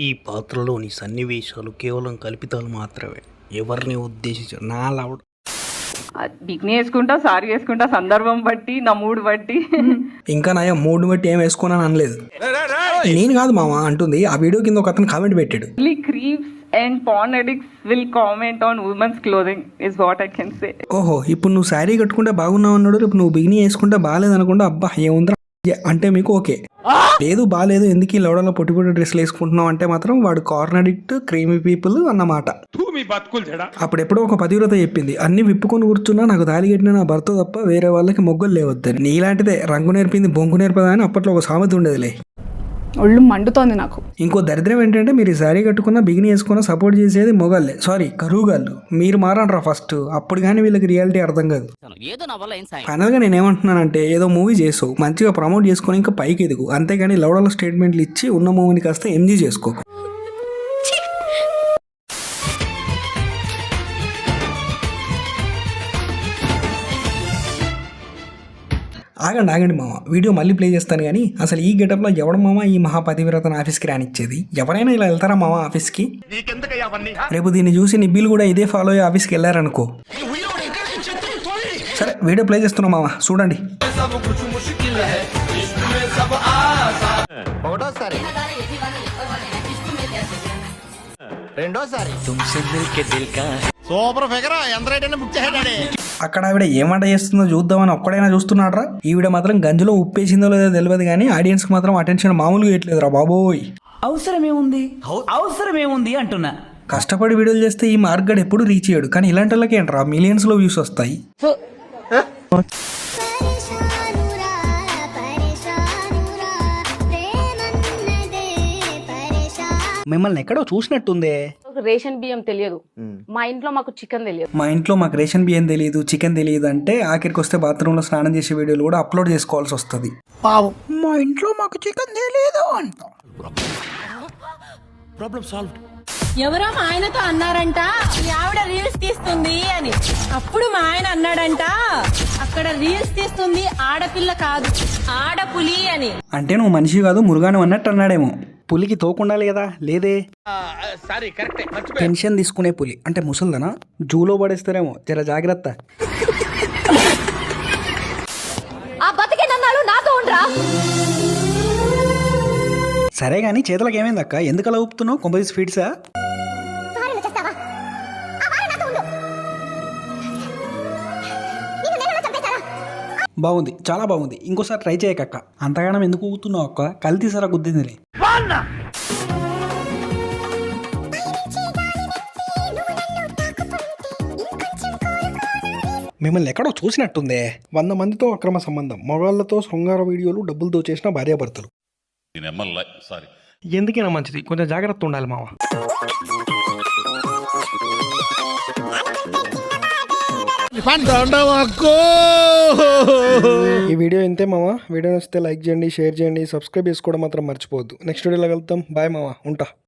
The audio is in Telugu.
ఈ పాత్రలోని సన్నివేశాలు కేవలం కల్పితాలు మాత్రమే, ఎవరిని ఉద్దేశించి నా లవ్ బిగ్ని వేసుకుంటా, సారీ వేసుకుంటా, సందర్భం బట్టి, నా మూడ్ బట్టి. ఇంకా నా మూడు బట్టి ఏం వేసుకోనని అనలేదు. నేను కాదు మామ అంటుంది. ఆ వీడియో కింద ఒక అతను కామెంట్ పెట్టాడు. Creeps and porn addicts will comment on women's clothing is what I can say. ఓహో, ఇప్పుడు నువ్వు శారీ కట్టుకుంటే బాగున్నావు అన్నాడు, రేపు నువ్వు బిగిని వేసుకుంటే బాగాలేదు అనుకుంటా. అబ్బా ఏముందిరా అంటే మీకు ఓకే లేదు, బాగాలేదు, ఎందుకు ఈ లౌడలో పొట్టి పొట్టి డ్రెస్సులు వేసుకుంటున్నావు అంటే మాత్రం వాడు కార్న్ అడిక్ట్, క్రీమీ పీపుల్ అన్నమాట. అప్పుడు ఎప్పుడో ఒక పతివ్రత చెప్పింది, అన్ని విప్పుకొని కూర్చున్నా నాకు తాళి కట్టిన నా భర్త తప్ప వేరే వాళ్ళకి మొగ్గలు లేవద్దని. నీలాంటిదే రంగు నేర్పింది బొంగు నేర్పదా అని అప్పట్లో ఒక సామెత ఉండేదిలే. ఒళ్ళు మండుతోంది నాకు. ఇంకో దరిద్రం ఏంటంటే మీరు శారీ కట్టుకున్న బిగిని వేసుకున్న సపోర్ట్ చేసేది మొగాళ్ళే, సారీ కరువుగాళ్ళు. మీరు మారండ్రా ఫస్ట్, అప్పుడు కానీ వీళ్ళకి రియాలిటీ అర్థం కాదు. ఫైనల్గా నేనేమంటున్నానంటే, ఏదో మూవీ చేసావు, మంచిగా ప్రమోట్ చేసుకొని ఇంకా పైకి ఎదుగు, అంతేగాని లౌడల స్టేట్మెంట్లు ఇచ్చి ఉన్న మూవీని కాస్త ఎంజీ చేసుకోకు. ఆగండి మామ, వీడియో మళ్ళీ ప్లే చేస్తాను. కానీ అసలు ఈ గెటప్లో ఎవడ మామ ఈ మహాపతివ్రతను ఆఫీస్కి రానిచ్చేది? ఎవరైనా ఇలా వెళ్తారా మామ ఆఫీస్కి? రేపు దీన్ని చూసి నిబ్బిలు కూడా ఇదే ఫాలో అయ్యి ఆఫీస్కి వెళ్ళారనుకో. సరే వీడియో ప్లే చేస్తున్నాం మామ, చూడండి. అక్కడ ఆవిడ ఏం వంట చేస్తుందో చూద్దామని ఒక్కడైనా చూస్తున్నాడ్రా? ఈవిడ మాత్రం గంజులో ఉప్పేసిందో లేదో తెలియదు కానీ ఆడియన్స్ కి మాత్రం అటెన్షన్ మామూలుగా ఇట్లేదురా బాబోయ్. అవసరమేముంది అంటున్నా. కష్టపడి వీడియోలు చేస్తే ఈ మార్గడ్ ఎప్పుడు రీచ్ అయ్యాడు, కానీ ఇలాంటి వాళ్ళకి ఏంట్రా మిలియన్స్ లో వ్యూస్ వస్తాయి. మిమ్మల్ని ఎక్కడో చూసినట్టుందే. రేషన్ బియ్యం తెలియదు, మా ఇంట్లో మాకు చికెన్ తెలియదు. మా ఇంట్లో మాకు రేషన్ బియ్యం తెలియదు, చికెన్ తెలియదు అంటే ఆఖరికి వస్తే బాత్రూమ్ లో స్నానం చేసే వీడియోలు కూడా అప్లోడ్ చేసుకోవాల్సి వస్తుంది. పాపం మా ఇంట్లో మాకు చికెన్ తెలియదు అంట. Problem solved. ఎవరో మా ఆయనతో అన్నారంట మీ ఆవిడ రీల్స్ తీస్తుంది అని. అప్పుడు మా ఆయన అన్నాడంట, అక్కడ రీల్స్ తీస్తుంది ఆడపిల్ల కాదు ఆడపులి అని. అంటే నువ్వు మనిషి కాదు మురుగాను అన్నట్టు అన్నాడేమో. పులికి తోకుండాలి కదా, లేదే. పెన్షన్ తీసుకునే పులి అంటే ముసల్దనా? జూలో పడేస్తారేమో, జర జాగ్రత్త. సరే గానీ చేతులకు ఏమైంది అక్క, ఎందుకు అలా ఊపుతున్నావు? 90 స్పీడ్సా? బాగుంది, చాలా బాగుంది. ఇంకోసారి ట్రై చేయకక్క. అంతగానం ఎందుకు ఊగుతున్నావు అక్క? కల్తీ సరా గుద్దింది. మిమ్మల్ని ఎక్కడో చూసినట్టుందే. 100 మందితో అక్రమ సంబంధం, మగాళ్ళతో శృంగార వీడియోలు, డబ్బులు దోచేసిన భార్యాభర్తలు. ఎందుకైనా మంచిది, కొంచెం జాగ్రత్త ఉండాలి మామ. ఈ వీడియో ఇంతే మామ. వీడియో నచ్చితే లైక్ చేయండి, షేర్ చేయండి, సబ్స్క్రైబ్ చేసుకోవడం మాత్రం మర్చిపోవద్దు. నెక్స్ట్ వీడియోలో కలుద్దాం. బాయ్ మామ, ఉంటా.